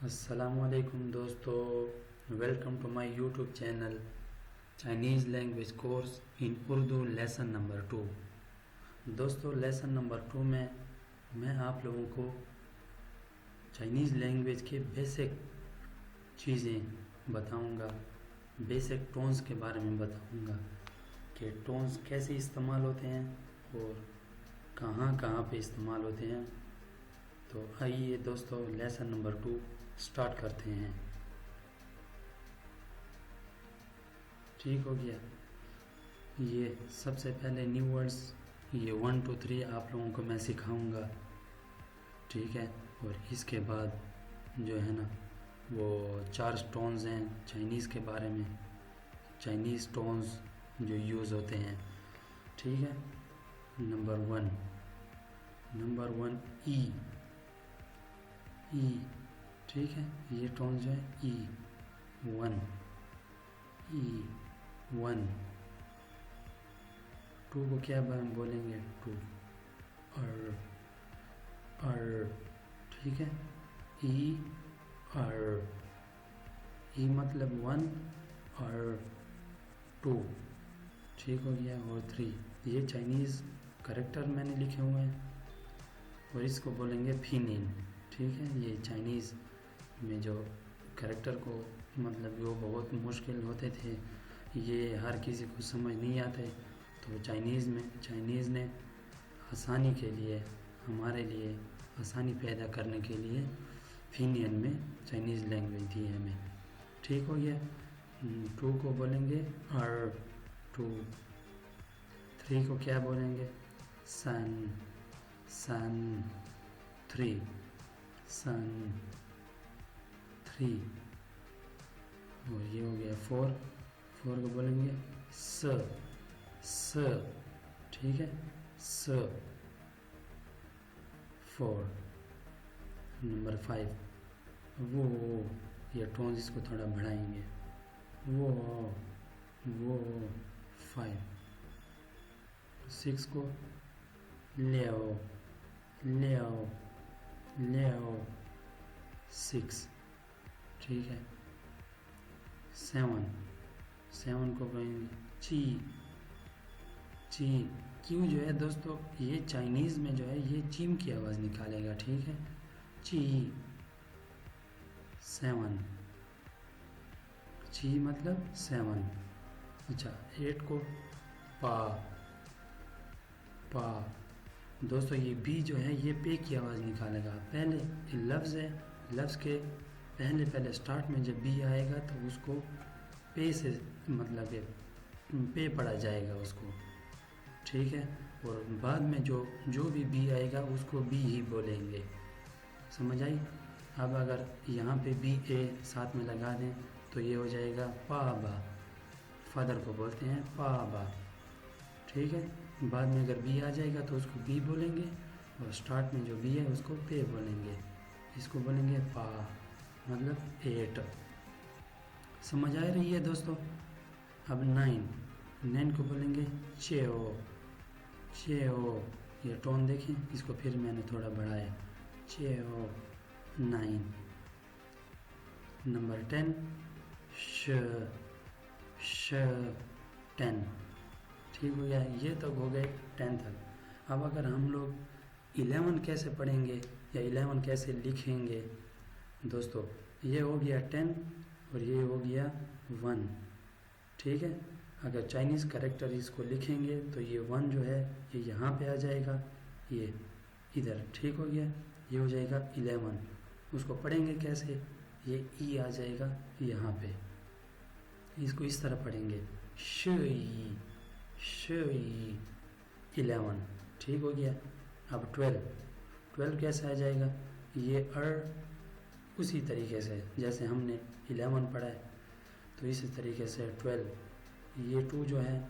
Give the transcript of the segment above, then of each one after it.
अस्सलामुअलैकुम दोस्तों, welcome to my YouTube channel Chinese language course in Urdu lesson number 2। दोस्तों, lesson number 2 में मैं आप लोगों को चाइनीज़ लैंग्वेज के बेसिक चीज़ें बताऊंगा, बेसिक टोन्स के बारे में बताऊंगा कि टोन्स कैसे इस्तेमाल होते हैं और कहाँ कहाँ पे इस्तेमाल होते हैं। तो आइए दोस्तों, लेसन नंबर 2 स्टार्ट करते हैं। ठीक हो गया। ये सबसे पहले न्यू वर्ड्स, ये 1 2 3 आप लोगों को मैं सिखाऊंगा, ठीक है। और इसके बाद जो है ना, वो 4 टोन्स हैं चाइनीज़ के बारे में, चाइनीज़ टोन्स जो यूज़ होते हैं, ठीक है। नंबर 1 ई, ठीक है। ये टोन जो है ई 1, 2 को क्या बोलेंगे, 2 अर, ठीक है। ई मतलब 1 और 2, ठीक हो गया। और 3, ये चाइनीज़ करेक्टर मैंने लिखे हुए हैं और इसको बोलेंगे फिनिन, ठीक है। ये चाइनीज़ में जो करेक्टर को मतलब वो बहुत मुश्किल होते थे, ये हर किसी को समझ नहीं आते, तो चाइनीज़ ने आसानी के लिए, हमारे लिए आसानी पैदा करने के लिए फिनियन में चाइनीज़ लैंग्वेज दी है हमें, ठीक हो गया। 2 को बोलेंगे अर 2, 3 को क्या बोलेंगे, सन 3, सन 3। और ये हो गया 4 को बोलेंगे स, ठीक है, स 4। नंबर 5 वो, ये टोन इसको थोड़ा बढ़ाएंगे, वो 5। 6 को ले आओ 6, ठीक है। 7 को कहेंगे ची। क्यों जो है दोस्तों, ये चाइनीज़ में जो है ये चीम की आवाज़ निकालेगा, ठीक है। ची 7, ची मतलब 7। अच्छा, 8 को पा। दोस्तों, ये बी जो है ये पे की आवाज़ निकालेगा। पहले लफ्ज़ है, लफ्ज़ के पहले स्टार्ट में जब बी आएगा तो उसको पे से मतलब पे पढ़ा जाएगा उसको, ठीक है। और बाद में जो भी बी आएगा उसको बी ही बोलेंगे, समझ आई। अब अगर यहाँ पे बी ए साथ में लगा दें तो ये हो जाएगा पाबा, फादर को बोलते हैं पाबा, ठीक है। बाद में अगर बी आ जाएगा तो उसको बी बोलेंगे और स्टार्ट में जो बी है उसको पे बोलेंगे, इसको बोलेंगे पा, मतलब 8। समझ आ रही है दोस्तों। अब 9 को बोलेंगे चेओ। ये टोन देखें, इसको फिर मैंने थोड़ा बढ़ाया, चेओ 9। नंबर 10 श 10, ठीक हो गया। ये तक हो गए 10 तक। अब अगर हम लोग 11 कैसे पढ़ेंगे या 11 कैसे लिखेंगे दोस्तों, ये हो गया 10 और ये हो गया 1, ठीक है। अगर चाइनीज़ करेक्टर इसको लिखेंगे तो ये 1 जो है ये यहाँ पे आ जाएगा, ये इधर, ठीक हो गया। ये हो जाएगा 11। उसको पढ़ेंगे कैसे, ये ई आ जाएगा यहाँ पे, इसको इस तरह पढ़ेंगे शुई 11, ठीक हो गया। अब 12 कैसे आ जाएगा, ये उसी तरीके से जैसे हमने 11 पढ़ा है, तो इसी तरीके से 12, ये 2 जो है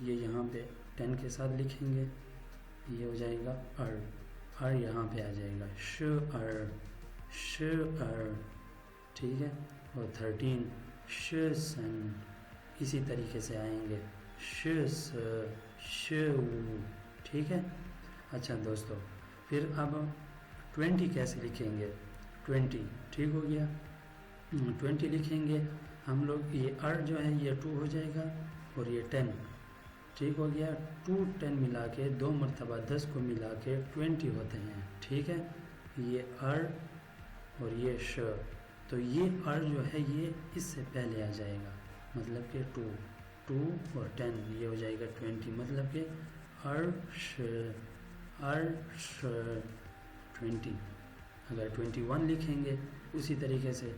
ये यहाँ पे 10 के साथ लिखेंगे, ये हो जाएगा अर यहाँ पे आ जाएगा श अर, ठीक है। और 13 शन, इसी तरीके से आएंगे श, ठीक है। अच्छा दोस्तों, फिर अब 20 कैसे लिखेंगे, 20, ठीक हो गया। 20 लिखेंगे हम लोग, ये r जो है ये 2 हो जाएगा और ये 10, ठीक हो गया। 2 10 मिला के 2 मरतबा 10 को मिला के 20 होते हैं, ठीक है। ये r और ये श, तो ये r जो है ये इससे पहले आ जाएगा, मतलब कि 2 और 10 ये हो जाएगा 20, मतलब कि अर्श 20। अगर 21 लिखेंगे उसी तरीके से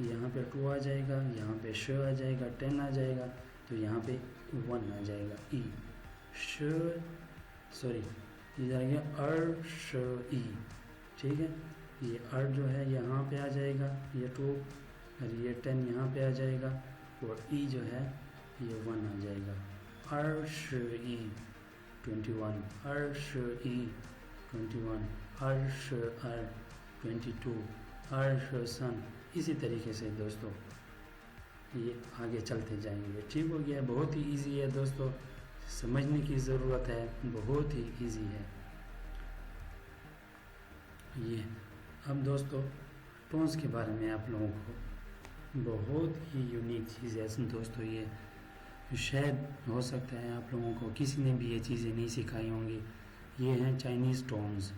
यहाँ पे 2 आ जाएगा, यहाँ पे श आ जाएगा, 10 आ जाएगा, तो यहाँ पे 1 आ जाएगा, ई श, सॉरी ये आ गया अर्श ई, ठीक है। ये अर जो है यहाँ पे आ जाएगा, ये 2 और ये 10 यहाँ पे आ जाएगा, और ई जो है ये 1 आ जाएगा, अर्श ई 21, अर्श ई 21, अर्श अर 22, अर्श सन। इसी तरीके से दोस्तों ये आगे चलते जाएंगे, ठीक हो गया। बहुत ही इजी है दोस्तों, समझने की ज़रूरत है, बहुत ही इजी है ये। अब दोस्तों टोन्स के बारे में आप लोगों को बहुत ही यूनिक चीज़ है दोस्तों, ये शायद हो सकता है आप लोगों को किसी ने भी ये चीज़ें नहीं सिखाई होंगी। ये हैं चाइनीज़ टोन्स।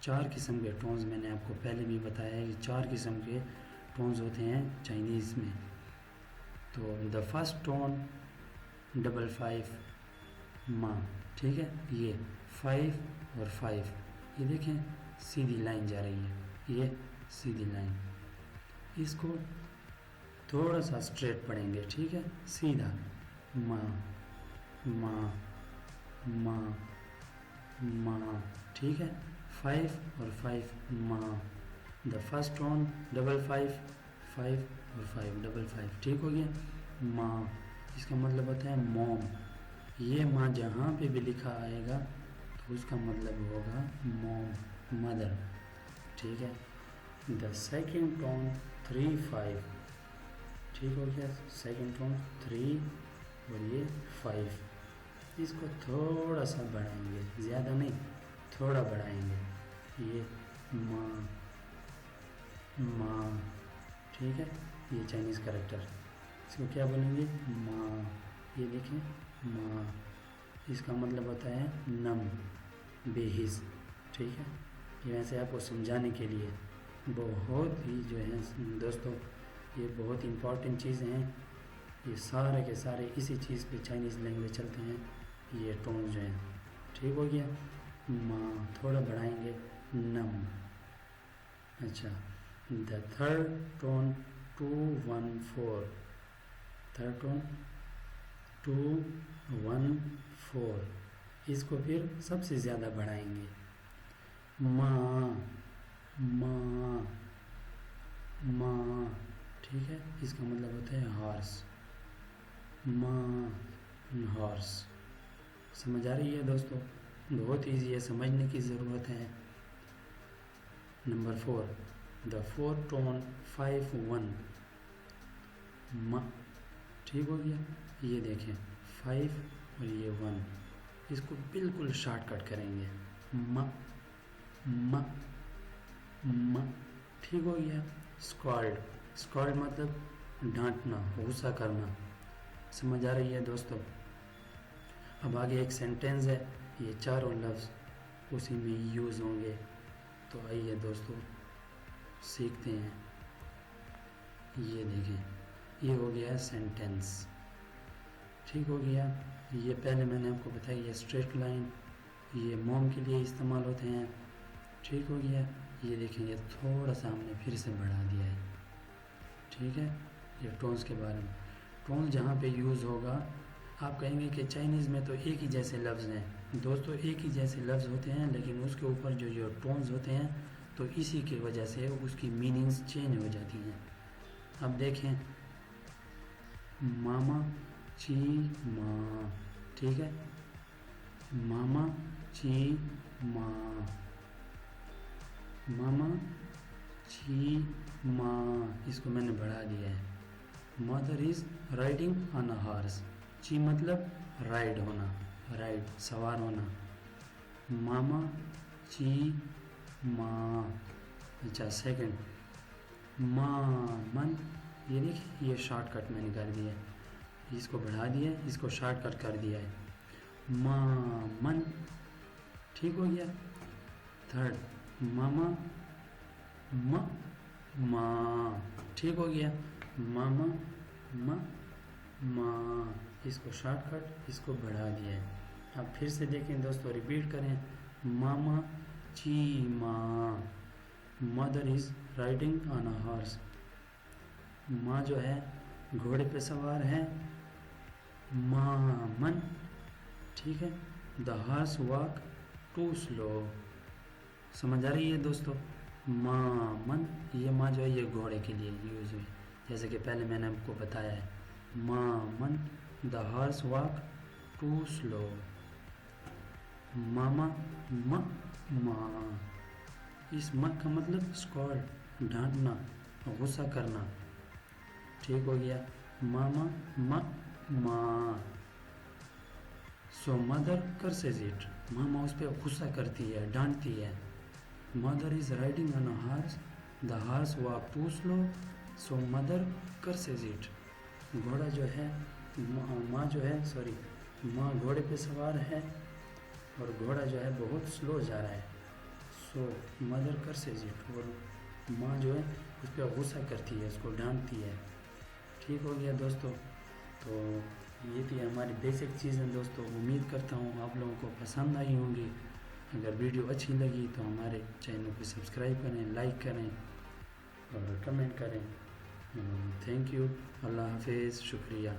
4 किस्म के टोन्स मैंने आपको पहले भी बताया है कि 4 किस्म के टोन्स होते हैं चाइनीज़ में। तो द फर्स्ट टोन 5 माँ, ठीक है। ये 5 और 5, ये देखें सीधी लाइन जा रही है, ये सीधी लाइन, इसको थोड़ा सा स्ट्रेट पढ़ेंगे, ठीक है, सीधा माँ माँ माँ माँ, ठीक है। 5 और 5 माँ। द फर्स्ट टोन 5 5 और 5 5, ठीक हो गया। माँ इसका मतलब होता है मॉम। ये माँ जहाँ पे भी लिखा आएगा तो उसका मतलब होगा मॉम, मदर, ठीक है। द सेकेंड टोन 3 5, ठीक हो गया। सेकेंड टोन 3 और ये 5, इसको थोड़ा सा बढ़ाएंगे, ज़्यादा नहीं, थोड़ा बढ़ाएंगे। ये माँ माँ, ठीक है। ये चाइनीज़ कैरेक्टर, इसको क्या बोलेंगे, माँ। ये देखें माँ, इसका मतलब होता है नम, बेहिस, ठीक है। ये वैसे आपको समझाने के लिए बहुत ही जो है दोस्तों, ये बहुत इम्पॉर्टेंट चीज़ें हैं। ये सारे के सारे इसी चीज़ पे चाइनीज़ लैंग्वेज चलते हैं, ये टोन जो है, ठीक हो गया। माँ थोड़ा बढ़ाएंगे, नम। अच्छा, the third tone 2 1 4, third tone 2 1 4, इसको फिर सबसे ज़्यादा बढ़ाएंगे, माँ माँ माँ, ठीक है। इसका मतलब होता है हॉर्स, माँ हॉर्स। समझ आ रही है दोस्तों, बहुत इजी है, समझने की ज़रूरत है। नंबर 4, द फोर्थ टोन 5 1 म, ठीक हो गया। ये देखें 5 और ये 1, इसको बिल्कुल शॉर्टकट करेंगे, म म म, ठीक हो गया। स्क्वाल्ड, स्क्वाल्ड मतलब डांटना, गुस्सा करना। समझ आ रही है दोस्तों। अब आगे एक सेंटेंस है, ये चारों लफ्ज़ उसी में यूज़ होंगे, तो आइए दोस्तों सीखते हैं। ये देखें, ये हो गया सेंटेंस, ठीक हो गया। ये पहले मैंने आपको बताया, ये स्ट्रेट लाइन, ये मॉम के लिए इस्तेमाल होते हैं, ठीक हो गया। ये देखें, ये थोड़ा सा हमने फिर से बढ़ा दिया है, ठीक है। ये टोन्स के बारे में, टोन जहाँ पे यूज़ होगा, आप कहेंगे कि चाइनीज़ में तो एक ही जैसे लफ्ज़ हैं। दोस्तों एक ही जैसे लफ्ज़ होते हैं, लेकिन उसके ऊपर जो जो टोन्स होते हैं, तो इसी की वजह से उसकी मीनिंग्स चेंज हो जाती हैं। अब देखें, मामा ची माँ, ठीक है, मामा ची माँ, मामा ची माँ, इसको मैंने बढ़ा दिया है। Mother is riding on a horse, ची मतलब राइड होना, राइड सवार होना। मामा ची माँ, अच्छा सेकंड मन, ये देखिए ये शॉर्टकट मैंने कर दिया है, इसको बढ़ा दिया है, इसको शॉर्टकट कर दिया है, मन, ठीक हो गया। थर्ड मामा, माँ, ठीक हो गया। मामा, माँ, इसको शॉर्टकट, इसको बढ़ा दिया है। अब फिर से देखें दोस्तों, रिपीट करें, मामा चीमा, mother is riding on a horse, माँ जो है घोड़े पे सवार है, मन, ठीक है। The horse walk too slow, समझ आ रही है दोस्तों। मन, ये माँ जो है ये घोड़े के लिए यूज हुई, जैसे कि पहले मैंने आपको बताया है। मन, the horse walk too slow, मामा, माँ, इस माँ का मतलब स्कॉल्ड, डांटना, गुस्सा करना, ठीक हो गया। मामा, माँ, सो मदर कर्सेज इट, मामा उस पर गुस्सा करती है, डांटती है। Mother is riding on a horse, the horse walk too slow, so mother curses it, घोड़ा जो है, माँ जो है, सॉरी, माँ घोड़े पे सवार है और घोड़ा जो है बहुत स्लो जा रहा है, सो मदर कर्सेज इट, और माँ जो है उस पर गुस्सा करती है, उसको डांटती है, ठीक हो गया दोस्तों। तो ये थी हमारी बेसिक चीज़ें दोस्तों, उम्मीद करता हूँ आप लोगों को पसंद आई होंगी। अगर वीडियो अच्छी लगी तो हमारे चैनल को सब्सक्राइब करें, लाइक करें और कमेंट करें। थैंक यू, अल्लाह हाफिज़, शुक्रिया।